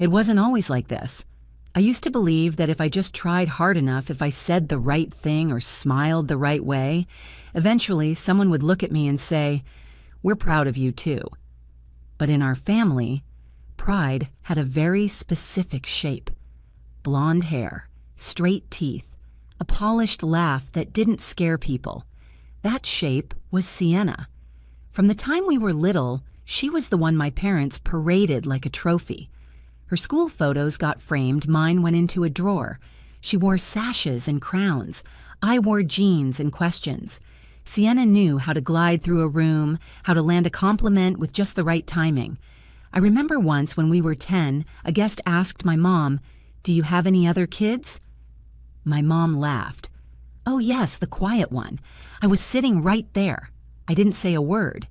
It wasn't always like this. I used to believe that if I just tried hard enough, if I said the right thing or smiled the right way, eventually someone would look at me and say, "We're proud of you too." But in our family, pride had a very specific shape. Blonde hair, straight teeth, a polished laugh that didn't scare people. That shape was Sienna. From the time we were little, she was the one my parents paraded like a trophy. Her school photos got framed, mine went into a drawer. She wore sashes and crowns. I wore jeans and questions. Sienna knew how to glide through a room, how to land a compliment with just the right timing. I remember once when we were 10, a guest asked my mom, "Do you have any other kids?" My mom laughed. "Oh yes, the quiet one. I was sitting right there." I didn't say a word.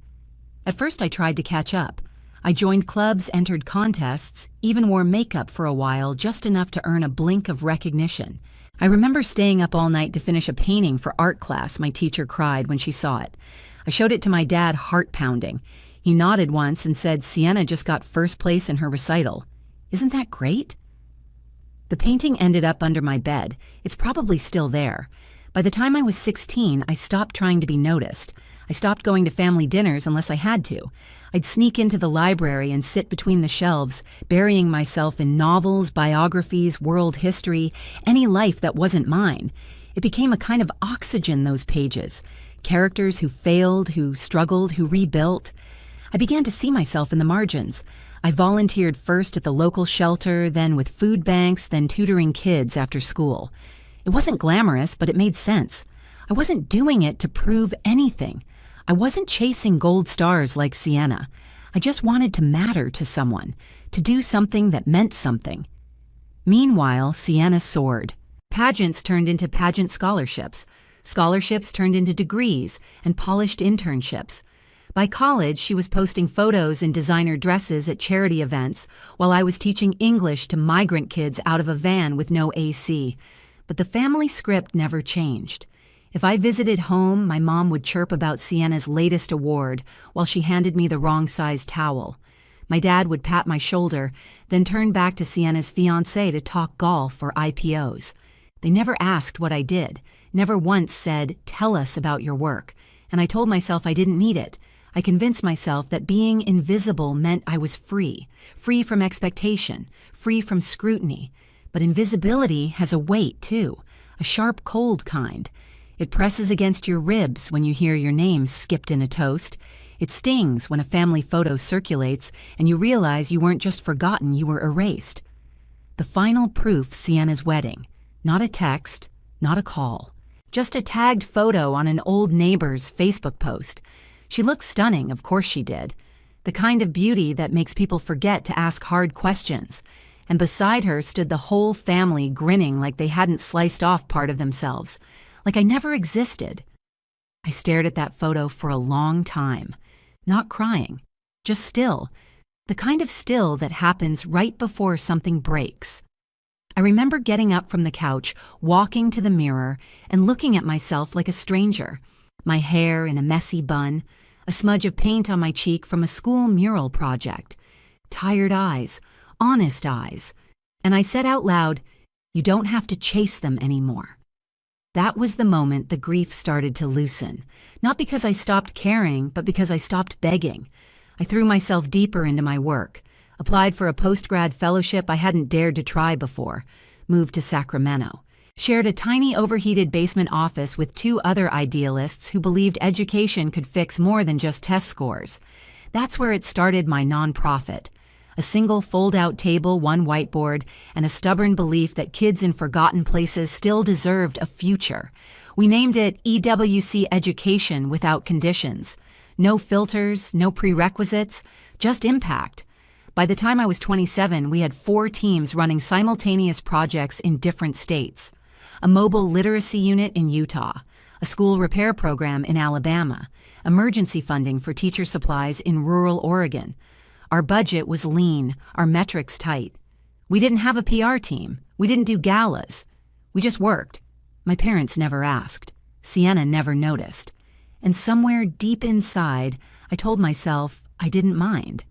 At first I tried to catch up. I joined clubs, entered contests, even wore makeup for a while, just enough to earn a blink of recognition. I remember staying up all night to finish a painting for art class. My teacher cried when she saw it. I showed it to my dad, heart pounding. He nodded once and said, "Sienna just got first place in her recital. Isn't that great?" The painting ended up under my bed. It's probably still there. By the time I was 16, I stopped trying to be noticed. I stopped going to family dinners unless I had to. I'd sneak into the library and sit between the shelves, burying myself in novels, biographies, world history, any life that wasn't mine. It became a kind of oxygen, those pages. Characters who failed, who struggled, who rebuilt. I began to see myself in the margins. I volunteered first at the local shelter, then with food banks, then tutoring kids after school. It wasn't glamorous, but it made sense. I wasn't doing it to prove anything. I wasn't chasing gold stars like Sienna. I just wanted to matter to someone, to do something that meant something. Meanwhile, Sienna soared. Pageants turned into pageant scholarships. Scholarships turned into degrees and polished internships. By college, she was posting photos in designer dresses at charity events while I was teaching English to migrant kids out of a van with no AC. But the family script never changed. If I visited home, my mom would chirp about Sienna's latest award while she handed me the wrong-sized towel. My dad would pat my shoulder, then turn back to Sienna's fiancé to talk golf or IPOs. They never asked what I did, never once said, "Tell us about your work," and I told myself I didn't need it. I convinced myself that being invisible meant I was free from expectation, free from scrutiny. But invisibility has a weight, too, a sharp, cold kind. It presses against your ribs when you hear your name skipped in a toast. It stings when a family photo circulates and you realize you weren't just forgotten, you were erased. The final proof, Sienna's wedding. Not a text, not a call. Just a tagged photo on an old neighbor's Facebook post. She looked stunning, of course she did. The kind of beauty that makes people forget to ask hard questions. And beside her stood the whole family grinning like they hadn't sliced off part of themselves. Like I never existed. I stared at that photo for a long time. Not crying, just still. The kind of still that happens right before something breaks. I remember getting up from the couch, walking to the mirror, and looking at myself like a stranger. My hair in a messy bun, a smudge of paint on my cheek from a school mural project. Tired eyes, honest eyes. And I said out loud, "You don't have to chase them anymore." That was the moment the grief started to loosen. Not because I stopped caring, but because I stopped begging. I threw myself deeper into my work. Applied for a post-grad fellowship I hadn't dared to try before. Moved to Sacramento. Shared a tiny overheated basement office with 2 other idealists who believed education could fix more than just test scores. That's where it started my nonprofit. A single fold-out table, 1 whiteboard, and a stubborn belief that kids in forgotten places still deserved a future. We named it EWC Education Without Conditions. No filters, no prerequisites, just impact. By the time I was 27, we had 4 teams running simultaneous projects in different states. A mobile literacy unit in Utah, a school repair program in Alabama, emergency funding for teacher supplies in rural Oregon. Our budget was lean, our metrics tight. We didn't have a PR team. We didn't do galas. We just worked. My parents never asked. Sienna never noticed. And somewhere deep inside, I told myself I didn't mind.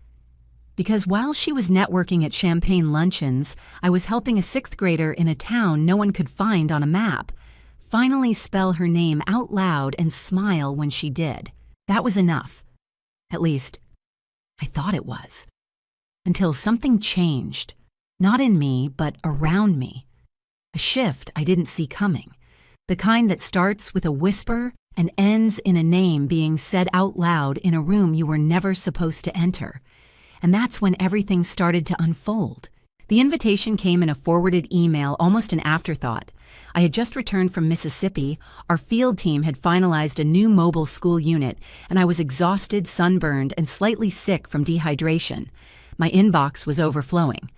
Because while she was networking at champagne luncheons, I was helping a sixth grader in a town no one could find on a map finally spell her name out loud and smile when she did. That was enough. At least, I thought it was. Until something changed. Not in me, but around me. A shift I didn't see coming. The kind that starts with a whisper and ends in a name being said out loud in a room you were never supposed to enter. And that's when everything started to unfold. The invitation came in a forwarded email, almost an afterthought. I had just returned from Mississippi, our field team had finalized a new mobile school unit, and I was exhausted, sunburned, and slightly sick from dehydration. My inbox was overflowing.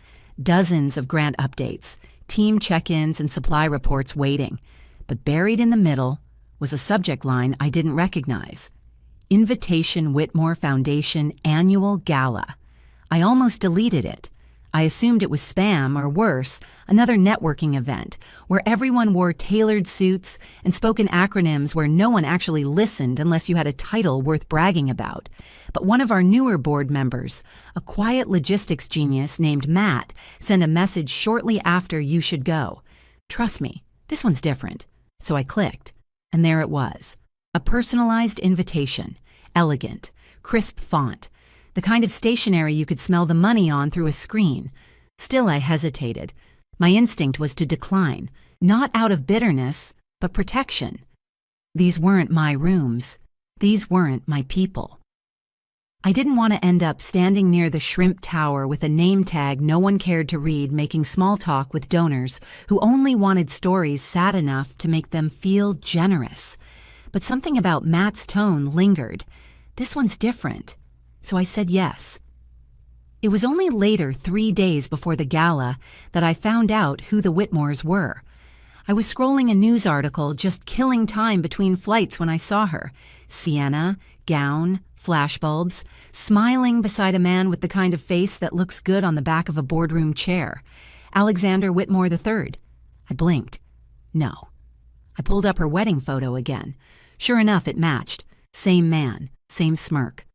Dozens of grant updates, team check-ins, and supply reports waiting. But buried in the middle was a subject line I didn't recognize. Invitation Whitmore Foundation Annual Gala. I almost deleted it. I assumed it was spam or worse, another networking event where everyone wore tailored suits and spoke in acronyms where no one actually listened unless you had a title worth bragging about. But one of our newer board members, a quiet logistics genius named Matt, sent a message shortly after you should go. Trust me, this one's different. So I clicked, and there it was. A personalized invitation, elegant, crisp font, the kind of stationery you could smell the money on through a screen. Still, I hesitated. My instinct was to decline, not out of bitterness, but protection. These weren't my rooms. These weren't my people. I didn't want to end up standing near the shrimp tower with a name tag no one cared to read, making small talk with donors who only wanted stories sad enough to make them feel generous. But something about Matt's tone lingered. This one's different. So I said yes. It was only later, 3 days before the gala, that I found out who the Whitmores were. I was scrolling a news article, just killing time between flights when I saw her. Sienna, gown, flashbulbs, smiling beside a man with the kind of face that looks good on the back of a boardroom chair. Alexander Whitmore III. I blinked. No. I pulled up her wedding photo again. Sure enough, it matched. Same man, same smirk.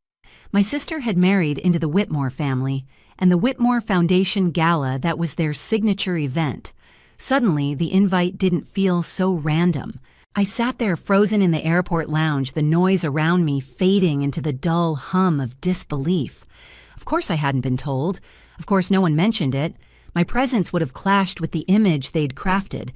My sister had married into the Whitmore family, and the Whitmore Foundation Gala, that was their signature event. Suddenly, the invite didn't feel so random. I sat there frozen in the airport lounge, the noise around me fading into the dull hum of disbelief. Of course I hadn't been told. Of course no one mentioned it. My presence would have clashed with the image they'd crafted.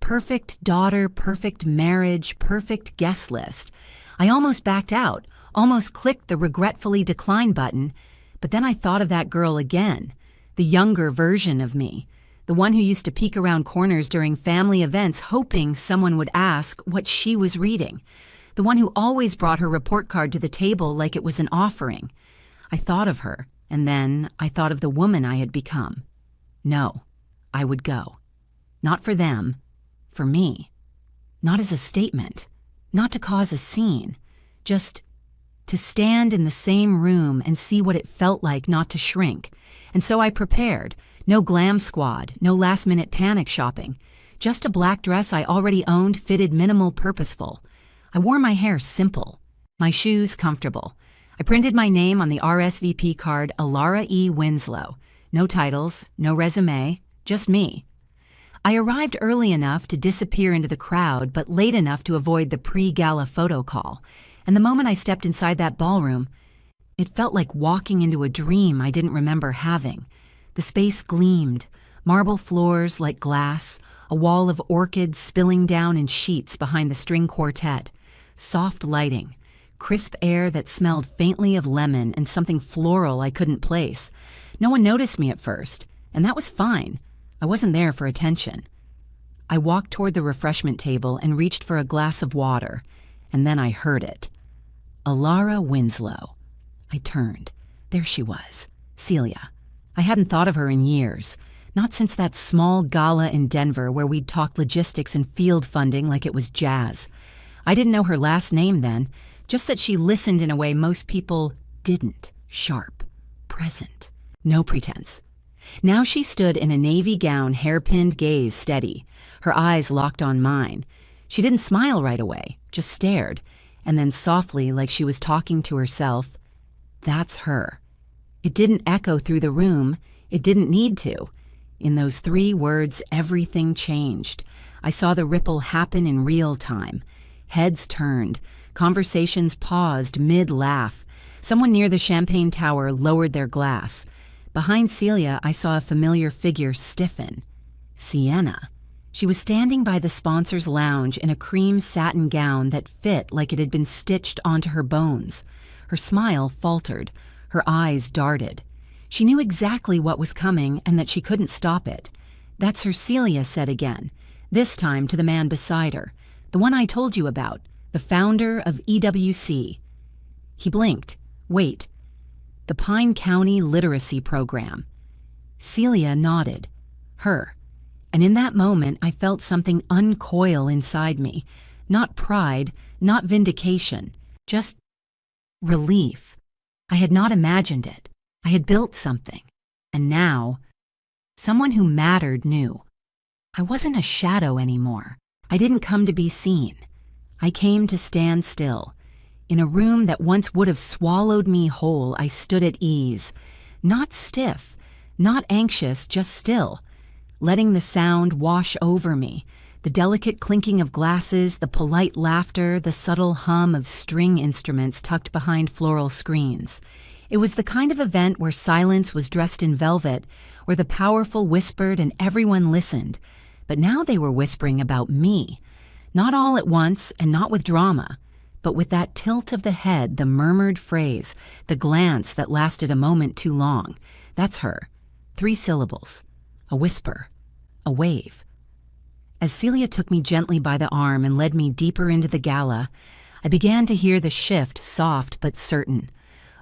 Perfect daughter, perfect marriage, perfect guest list. I almost backed out. Almost clicked the regretfully decline button, but then I thought of that girl again, the younger version of me, the one who used to peek around corners during family events hoping someone would ask what she was reading, the one who always brought her report card to the table like it was an offering. I thought of her, and then I thought of the woman I had become. No, I would go. Not for them, for me. Not as a statement, not to cause a scene, just to stand in the same room and see what it felt like not to shrink. And so I prepared. No glam squad, no last-minute panic shopping. Just a black dress I already owned, fitted minimal purposeful. I wore my hair simple, my shoes comfortable. I printed my name on the RSVP card, Alara E. Winslow. No titles, no resume, just me. I arrived early enough to disappear into the crowd, but late enough to avoid the pre-gala photo call. And the moment I stepped inside that ballroom, it felt like walking into a dream I didn't remember having. The space gleamed, marble floors like glass, a wall of orchids spilling down in sheets behind the string quartet, soft lighting, crisp air that smelled faintly of lemon and something floral I couldn't place. No one noticed me at first, and that was fine. I wasn't there for attention. I walked toward the refreshment table and reached for a glass of water, and then I heard it. Alara Winslow. I turned. There she was, Celia. I hadn't thought of her in years, not since that small gala in Denver where we'd talked logistics and field funding like it was jazz. I didn't know her last name then, just that she listened in a way most people didn't. Sharp, present, no pretense. Now she stood in a navy gown, hairpinned gaze steady, her eyes locked on mine. She didn't smile right away, just stared. And then softly, like she was talking to herself, "That's her." It didn't echo through the room. It didn't need to. In those 3 words, everything changed. I saw the ripple happen in real time. Heads turned. Conversations paused mid-laugh. Someone near the champagne tower lowered their glass. Behind Celia, I saw a familiar figure stiffen. Sienna. She was standing by the sponsor's lounge in a cream satin gown that fit like it had been stitched onto her bones. Her smile faltered. Her eyes darted. She knew exactly what was coming and that she couldn't stop it. "That's her," Celia said again, this time to the man beside her, the one I told you about, the founder of EWC. He blinked. "Wait. The Pine County Literacy Program." Celia nodded. Her. And in that moment, I felt something uncoil inside me. Not pride, not vindication, just relief. I had not imagined it. I had built something. And now, someone who mattered knew. I wasn't a shadow anymore. I didn't come to be seen. I came to stand still. In a room that once would have swallowed me whole, I stood at ease. Not stiff, not anxious, just still. Letting the sound wash over me. The delicate clinking of glasses, the polite laughter, the subtle hum of string instruments tucked behind floral screens. It was the kind of event where silence was dressed in velvet, where the powerful whispered and everyone listened. But now they were whispering about me. Not all at once and not with drama, but with that tilt of the head, the murmured phrase, the glance that lasted a moment too long. That's her. 3 syllables. A whisper. A wave. As Celia took me gently by the arm and led me deeper into the gala, I began to hear the shift, soft but certain.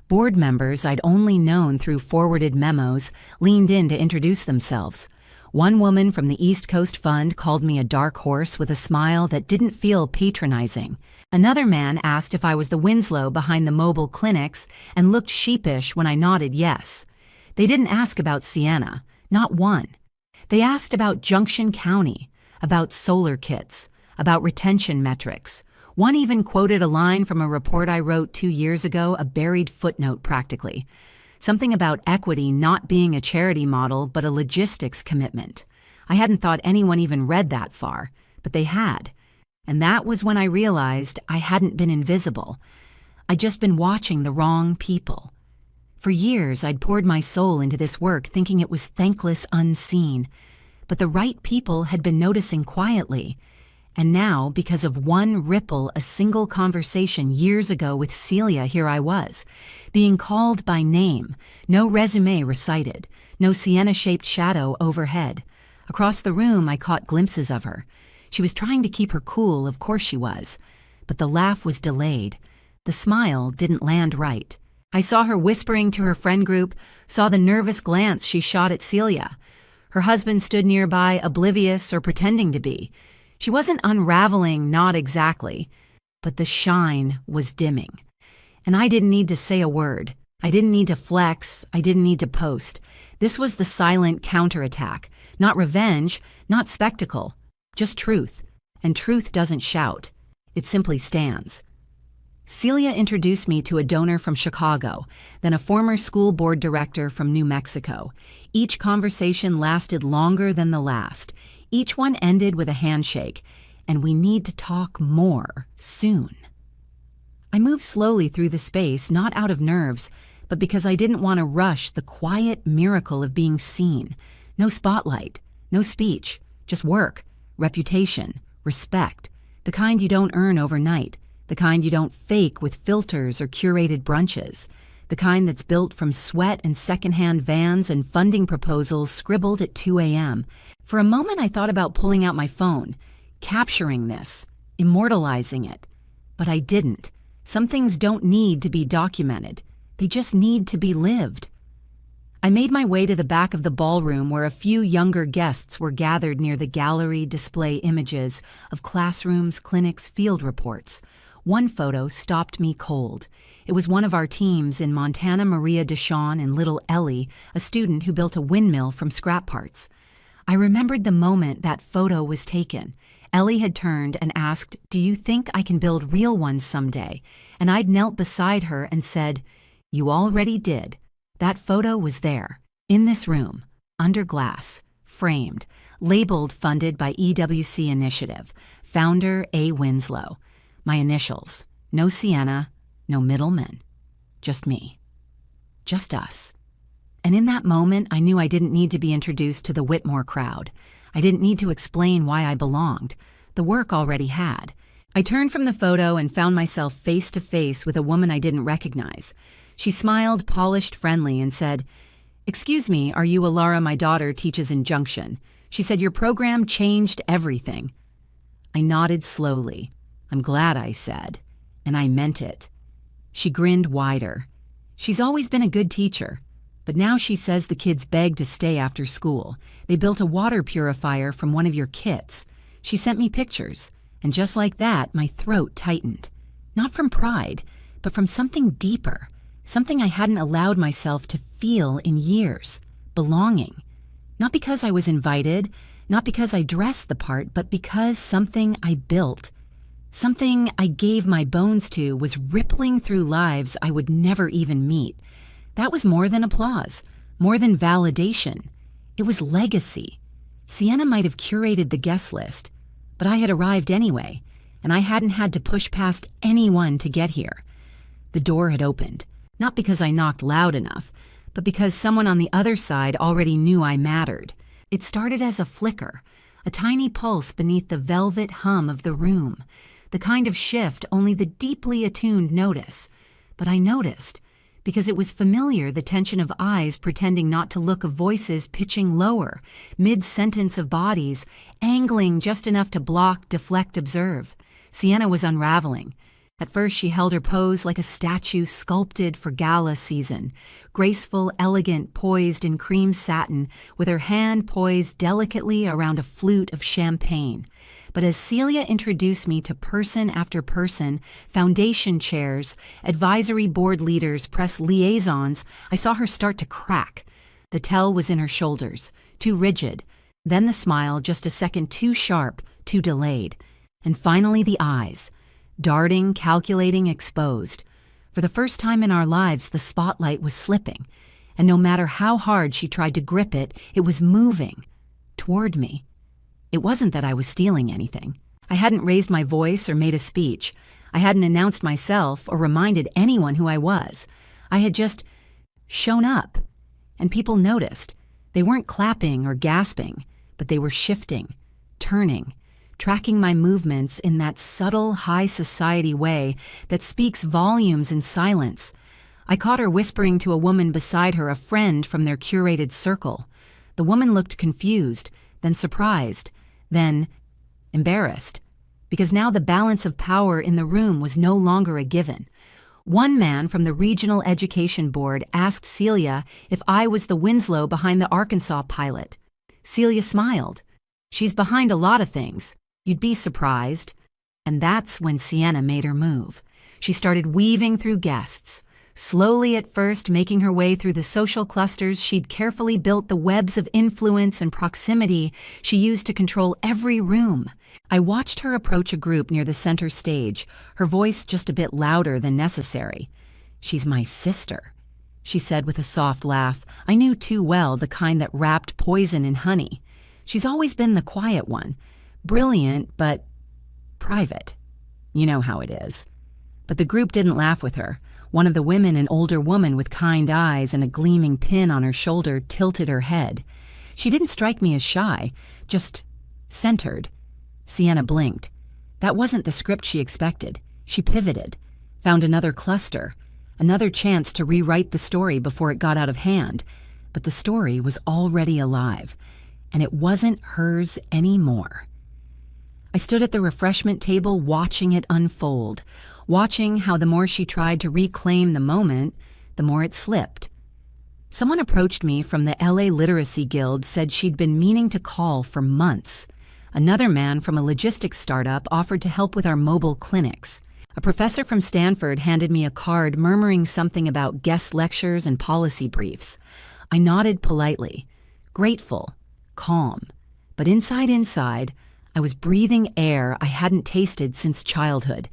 Board members I'd only known through forwarded memos leaned in to introduce themselves. One woman from the East Coast Fund called me a dark horse with a smile that didn't feel patronizing. Another man asked if I was the Winslow behind the mobile clinics and looked sheepish when I nodded yes. They didn't ask about Sienna, not one. They asked about Junction County, about solar kits, about retention metrics. One even quoted a line from a report I wrote 2 years ago, a buried footnote practically. Something about equity not being a charity model, but a logistics commitment. I hadn't thought anyone even read that far, but they had. And that was when I realized I hadn't been invisible. I'd just been watching the wrong people. For years, I'd poured my soul into this work thinking it was thankless unseen. But the right people had been noticing quietly. And now, because of one ripple, a single conversation years ago with Celia, here I was, being called by name, no resume recited, no Sienna-shaped shadow overhead. Across the room, I caught glimpses of her. She was trying to keep her cool, of course she was. But the laugh was delayed. The smile didn't land right. I saw her whispering to her friend group, saw the nervous glance she shot at Celia. Her husband stood nearby, oblivious or pretending to be. She wasn't unraveling, not exactly, but the shine was dimming. And I didn't need to say a word. I didn't need to flex. I didn't need to post. This was the silent counterattack. Not revenge, not spectacle, just truth. And truth doesn't shout. It simply stands. Celia introduced me to a donor from Chicago, then a former school board director from New Mexico. Each conversation lasted longer than the last. Each one ended with a handshake, and we need to talk more soon. I moved slowly through the space, not out of nerves, but because I didn't want to rush the quiet miracle of being seen. No spotlight, no speech, just work, reputation, respect, the kind you don't earn overnight, the kind you don't fake with filters or curated brunches, the kind that's built from sweat and secondhand vans and funding proposals scribbled at 2 a.m. For a moment, I thought about pulling out my phone, capturing this, immortalizing it. But I didn't. Some things don't need to be documented. They just need to be lived. I made my way to the back of the ballroom where a few younger guests were gathered near the gallery display images of classrooms, clinics, field reports. One photo stopped me cold. It was one of our teams in Montana, Maria Deshawn and little Ellie, a student who built a windmill from scrap parts. I remembered the moment that photo was taken. Ellie had turned and asked, "Do you think I can build real ones someday?" And I'd knelt beside her and said, "You already did. That photo was there, in this room, under glass, framed, labeled funded by EWC Initiative, founder A. Winslow. My initials. No Sienna, no middleman. Just me. Just us. And in that moment, I knew I didn't need to be introduced to the Whitmore crowd. I didn't need to explain why I belonged. The work already had. I turned from the photo and found myself face to face with a woman I didn't recognize. She smiled, polished, friendly, and said, "Excuse me, are you Alara? My daughter teaches in Junction. She said your program changed everything." I nodded slowly. I'm glad I said, and I meant it. She grinned wider. She's always been a good teacher, but now she says the kids beg to stay after school. They built a water purifier from one of your kits. She sent me pictures, and just like that, my throat tightened. Not from pride, but from something deeper, something I hadn't allowed myself to feel in years. Belonging. Not because I was invited, not because I dressed the part, but because something I built, something I gave my bones to, was rippling through lives I would never even meet. That was more than applause, more than validation. It was legacy. Sienna might have curated the guest list, but I had arrived anyway, and I hadn't had to push past anyone to get here. The door had opened, not because I knocked loud enough, but because someone on the other side already knew I mattered. It started as a flicker, a tiny pulse beneath the velvet hum of the room, the kind of shift only the deeply attuned notice. But I noticed, because it was familiar, the tension of eyes pretending not to look, of voices pitching lower, mid-sentence of bodies, angling just enough to block, deflect, observe. Sienna was unraveling. At first she held her pose like a statue sculpted for gala season, graceful, elegant, poised in cream satin, with her hand poised delicately around a flute of champagne. But as Celia introduced me to person after person, foundation chairs, advisory board leaders, press liaisons, I saw her start to crack. The tell was in her shoulders, too rigid. Then the smile, just a second too sharp, too delayed. And finally the eyes. Darting, calculating, exposed. For the first time in our lives, the spotlight was slipping, and no matter how hard she tried to grip it, it was moving toward me. It wasn't that I was stealing anything. I hadn't raised my voice or made a speech. I hadn't announced myself or reminded anyone who I was. I had just shown up, and people noticed. They weren't clapping or gasping, but they were shifting, turning, tracking my movements in that subtle, high society way that speaks volumes in silence. I caught her whispering to a woman beside her, a friend from their curated circle. The woman looked confused, then surprised, then embarrassed, because now the balance of power in the room was no longer a given. One man from the Regional Education Board asked Celia if I was the Winslow behind the Arkansas pilot. Celia smiled. "She's behind a lot of things. You'd be surprised." And that's when Sienna made her move. She started weaving through guests. Slowly at first, making her way through the social clusters, she'd carefully built the webs of influence and proximity she used to control every room. I watched her approach a group near the center stage, her voice just a bit louder than necessary. "She's my sister," she said with a soft laugh. I knew too well the kind that wrapped poison in honey. She's always been the quiet one. Brilliant, but private. You know how it is. But the group didn't laugh with her. One of the women, an older woman with kind eyes and a gleaming pin on her shoulder, tilted her head. She didn't strike me as shy, just centered. Sienna blinked. That wasn't the script she expected. She pivoted, found another cluster, another chance to rewrite the story before it got out of hand. But the story was already alive, and it wasn't hers anymore. I stood at the refreshment table watching it unfold, watching how the more she tried to reclaim the moment, the more it slipped. Someone approached me from the LA Literacy Guild, said she'd been meaning to call for months. Another man from a logistics startup offered to help with our mobile clinics. A professor from Stanford handed me a card murmuring something about guest lectures and policy briefs. I nodded politely, grateful, calm. But inside, I was breathing air I hadn't tasted since childhood.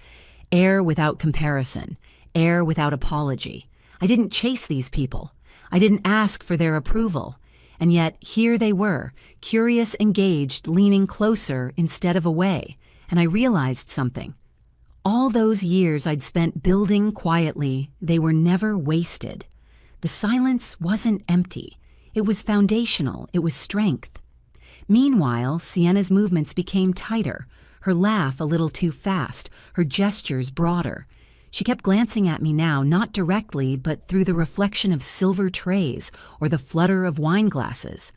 Air without comparison. Air without apology. I didn't chase these people. I didn't ask for their approval. And yet, here they were, curious, engaged, leaning closer instead of away. And I realized something. All those years I'd spent building quietly, they were never wasted. The silence wasn't empty. It was foundational. It was strength. Meanwhile, Sienna's movements became tighter, her laugh a little too fast, her gestures broader. She kept glancing at me now, not directly, but through the reflection of silver trays or the flutter of wine glasses.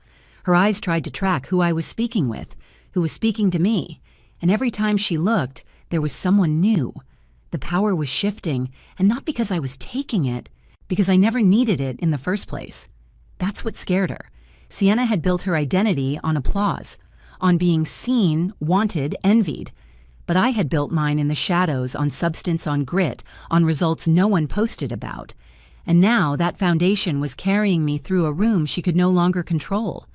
Her eyes tried to track who I was speaking with, who was speaking to me, and every time she looked, there was someone new. The power was shifting, and not because I was taking it, because I never needed it in the first place. That's what scared her. Sienna had built her identity on applause, on being seen, wanted, envied. But I had built mine in the shadows, on substance, on grit, on results no one posted about. And now that foundation was carrying me through a room she could no longer control.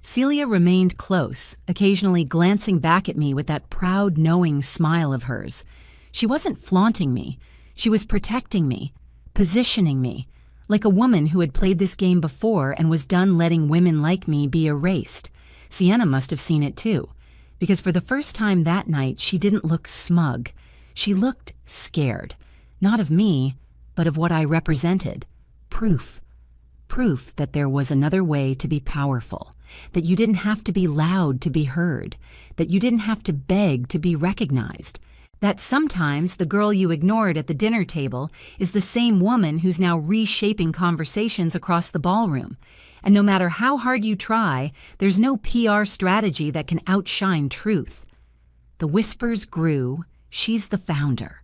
Celia remained close, occasionally glancing back at me with that proud, knowing smile of hers. She wasn't flaunting me. She was protecting me, positioning me, like a woman who had played this game before and was done letting women like me be erased. Sienna must have seen it too, because for the first time that night, she didn't look smug. She looked scared, not of me, but of what I represented. Proof. Proof that there was another way to be powerful, that you didn't have to be loud to be heard, that you didn't have to beg to be recognized, that sometimes the girl you ignored at the dinner table is the same woman who's now reshaping conversations across the ballroom. And no matter how hard you try, there's no PR strategy that can outshine truth. The whispers grew. She's the founder.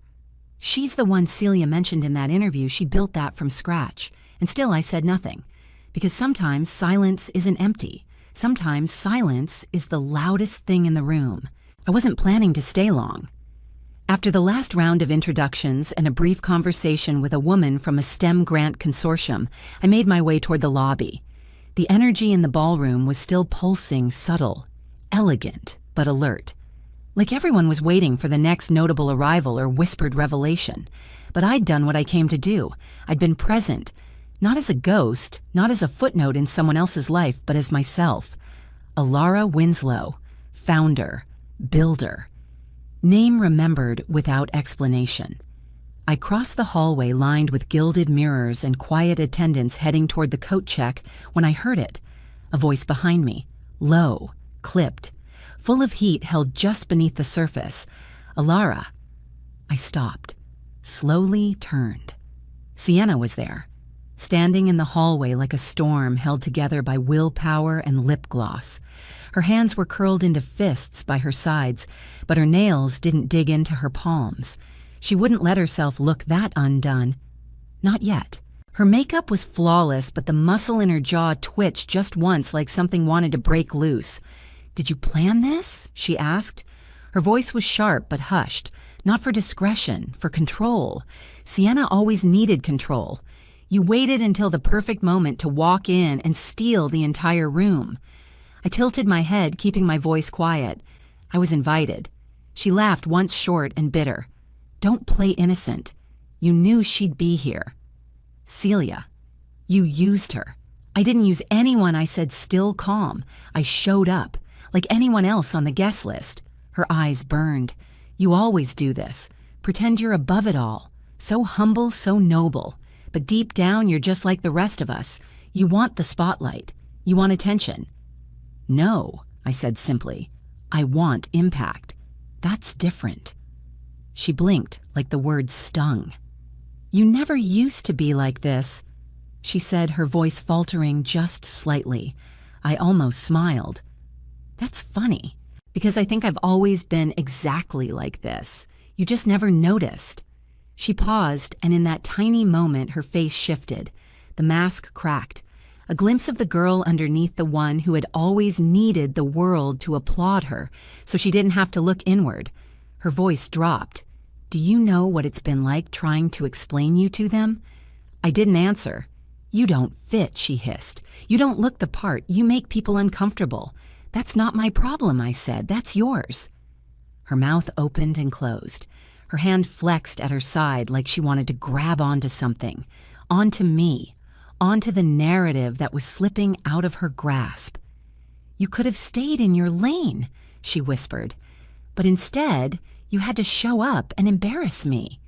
She's the one Celia mentioned in that interview. She built that from scratch. And still I said nothing. Because sometimes silence isn't empty. Sometimes silence is the loudest thing in the room. I wasn't planning to stay long. After the last round of introductions and a brief conversation with a woman from a STEM grant consortium, I made my way toward the lobby. The energy in the ballroom was still pulsing, subtle, elegant, but alert. Like everyone was waiting for the next notable arrival or whispered revelation. But I'd done what I came to do. I'd been present, not as a ghost, not as a footnote in someone else's life, but as myself. Alara Winslow, founder, builder. Name remembered without explanation. I crossed the hallway lined with gilded mirrors and quiet attendants heading toward the coat check when I heard it. A voice behind me, low, clipped, full of heat held just beneath the surface. Alara. I stopped, slowly turned. Sienna was there, standing in the hallway like a storm held together by willpower and lip gloss. Her hands were curled into fists by her sides, but her nails didn't dig into her palms. She wouldn't let herself look that undone. Not yet. Her makeup was flawless, but the muscle in her jaw twitched just once like something wanted to break loose. "Did you plan this?" she asked. Her voice was sharp but hushed, not for discretion, for control. Sienna always needed control. You waited until the perfect moment to walk in and steal the entire room. I tilted my head, keeping my voice quiet. I was invited. She laughed once short and bitter. "Don't play innocent. You knew she'd be here." "Celia, you used her." "I didn't use anyone," I said, still calm. "I showed up, like anyone else on the guest list." Her eyes burned. "You always do this. Pretend you're above it all. So humble, so noble. But deep down, you're just like the rest of us. You want the spotlight. You want attention." "No," I said simply. "I want impact. That's different." She blinked like the words stung. "You never used to be like this," she said, her voice faltering just slightly. I almost smiled. "That's funny, because I think I've always been exactly like this. You just never noticed." She paused, and in that tiny moment, her face shifted. The mask cracked. A glimpse of the girl underneath the one who had always needed the world to applaud her, so she didn't have to look inward. Her voice dropped. "Do you know what it's been like trying to explain you to them?" I didn't answer. "You don't fit," she hissed. "You don't look the part. You make people uncomfortable." "That's not my problem," I said. "That's yours." Her mouth opened and closed. Her hand flexed at her side like she wanted to grab onto something. Onto me. onto the narrative that was slipping out of her grasp. "You could have stayed in your lane," she whispered, "but instead you had to show up and embarrass me."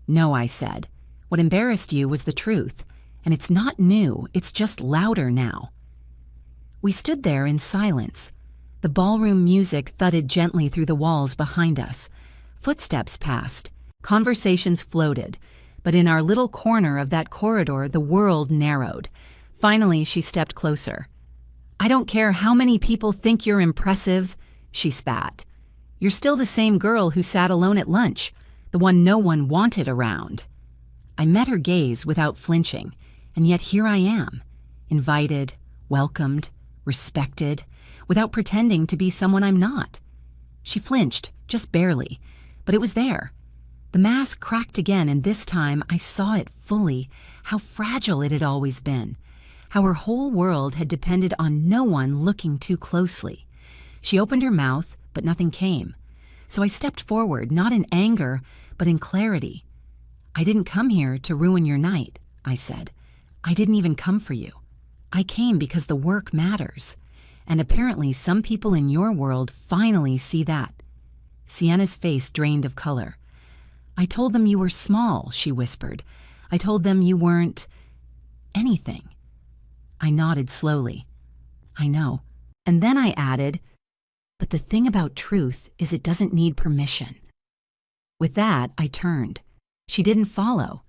"No," I said. "What embarrassed you was the truth, and it's not new, it's just louder now." We stood there in silence. The ballroom music thudded gently through the walls behind us. Footsteps passed. Conversations floated. But in our little corner of that corridor, the world narrowed. Finally, she stepped closer. "I don't care how many people think you're impressive," she spat. "You're still the same girl who sat alone at lunch, the one no one wanted around." I met her gaze without flinching, and yet here I am, invited, welcomed, respected, without pretending to be someone I'm not. She flinched, just barely, but it was there. The mask cracked again, and this time I saw it fully, how fragile it had always been, how her whole world had depended on no one looking too closely. She opened her mouth, but nothing came. So I stepped forward, not in anger, but in clarity. "I didn't come here to ruin your night," I said. "I didn't even come for you. I came because the work matters. And apparently some people in your world finally see that." Sienna's face drained of color. "I told them you were small," she whispered. "I told them you weren't anything." I nodded slowly. "I know." And then I added, "But the thing about truth is it doesn't need permission." With that, I turned. She didn't follow.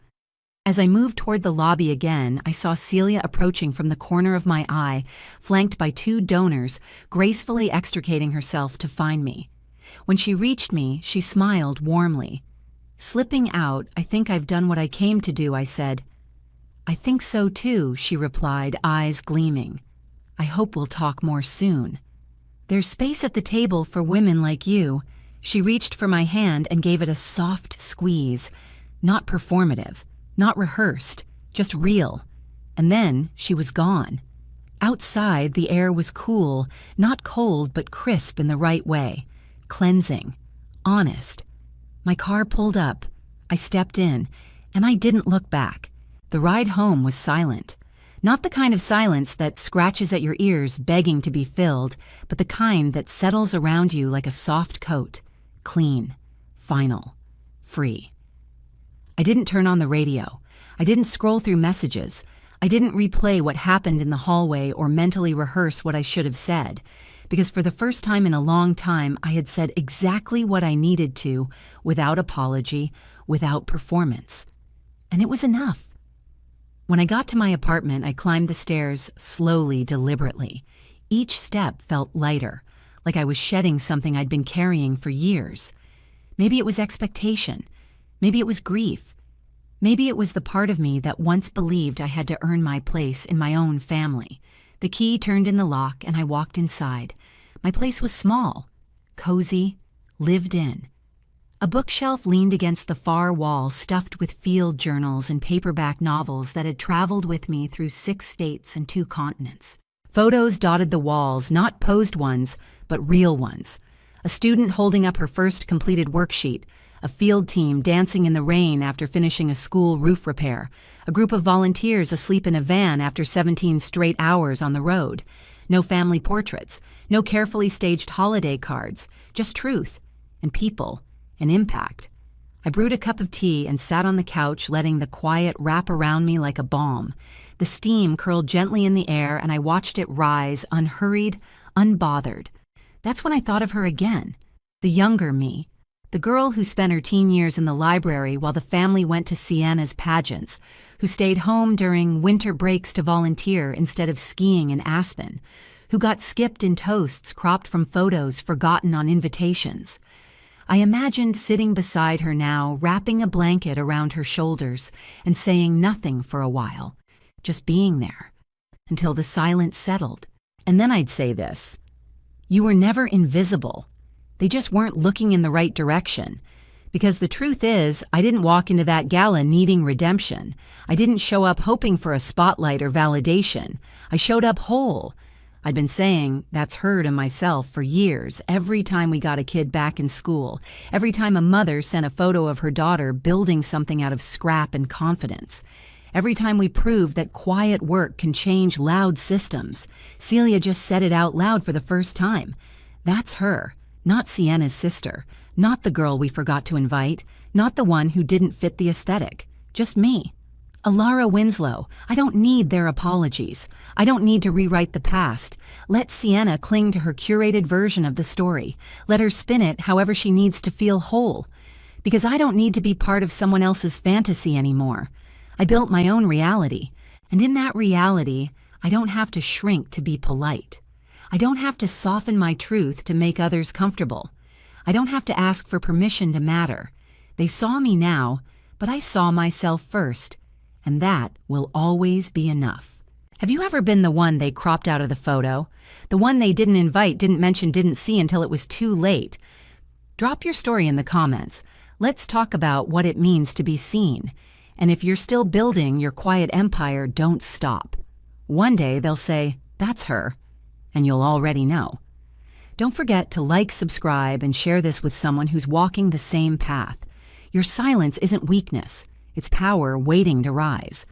As I moved toward the lobby again, I saw Celia approaching from the corner of my eye, flanked by two donors, gracefully extricating herself to find me. When she reached me, she smiled warmly. Slipping out, "I think I've done what I came to do," I said. "I think so too," she replied, eyes gleaming. "I hope we'll talk more soon. There's space at the table for women like you." She reached for my hand and gave it a soft squeeze. Not performative, not rehearsed, just real. And then she was gone. Outside, the air was cool, not cold but crisp in the right way. Cleansing. Honest. My car pulled up. I stepped in, and I didn't look back. The ride home was silent. Not the kind of silence that scratches at your ears begging to be filled, but the kind that settles around you like a soft coat. Clean. Final. Free. I didn't turn on the radio. I didn't scroll through messages. I didn't replay what happened in the hallway or mentally rehearse what I should have said, because for the first time in a long time, I had said exactly what I needed to, without apology, without performance. And it was enough. When I got to my apartment, I climbed the stairs slowly, deliberately. Each step felt lighter, like I was shedding something I'd been carrying for years. Maybe it was expectation. Maybe it was grief. Maybe it was the part of me that once believed I had to earn my place in my own family. The key turned in the lock, and I walked inside. My place was small, cozy, lived in. A bookshelf leaned against the far wall, stuffed with field journals and paperback novels that had traveled with me through 6 states and 2 continents. Photos dotted the walls, not posed ones, but real ones. A student holding up her first completed worksheet, a field team dancing in the rain after finishing a school roof repair, a group of volunteers asleep in a van after 17 straight hours on the road. No family portraits, no carefully staged holiday cards, just truth and people and impact. I brewed a cup of tea and sat on the couch, letting the quiet wrap around me like a balm. The steam curled gently in the air, and I watched it rise, unhurried, unbothered. That's when I thought of her again, the younger me. The girl who spent her teen years in the library while the family went to Sienna's pageants, who stayed home during winter breaks to volunteer instead of skiing in Aspen, who got skipped in toasts cropped from photos forgotten on invitations. I imagined sitting beside her now, wrapping a blanket around her shoulders and saying nothing for a while, just being there, until the silence settled. And then I'd say this: "You were never invisible. They just weren't looking in the right direction." Because the truth is, I didn't walk into that gala needing redemption. I didn't show up hoping for a spotlight or validation. I showed up whole. I'd been saying that's her to myself for years, every time we got a kid back in school, every time a mother sent a photo of her daughter building something out of scrap and confidence. Every time we proved that quiet work can change loud systems, Celia just said it out loud for the first time. That's her, not Sienna's sister, not the girl we forgot to invite, not the one who didn't fit the aesthetic. Just me. Alara Winslow. I don't need their apologies. I don't need to rewrite the past. Let Sienna cling to her curated version of the story. Let her spin it however she needs to feel whole. Because I don't need to be part of someone else's fantasy anymore. I built my own reality. And in that reality, I don't have to shrink to be polite. I don't have to soften my truth to make others comfortable. I don't have to ask for permission to matter. They saw me now, but I saw myself first. And that will always be enough. Have you ever been the one they cropped out of the photo? The one they didn't invite, didn't mention, didn't see until it was too late? Drop your story in the comments. Let's talk about what it means to be seen. And if you're still building your quiet empire, don't stop. One day they'll say, "That's her," and you'll already know. Don't forget to like, subscribe, and share this with someone who's walking the same path. Your silence isn't weakness. It's power waiting to rise.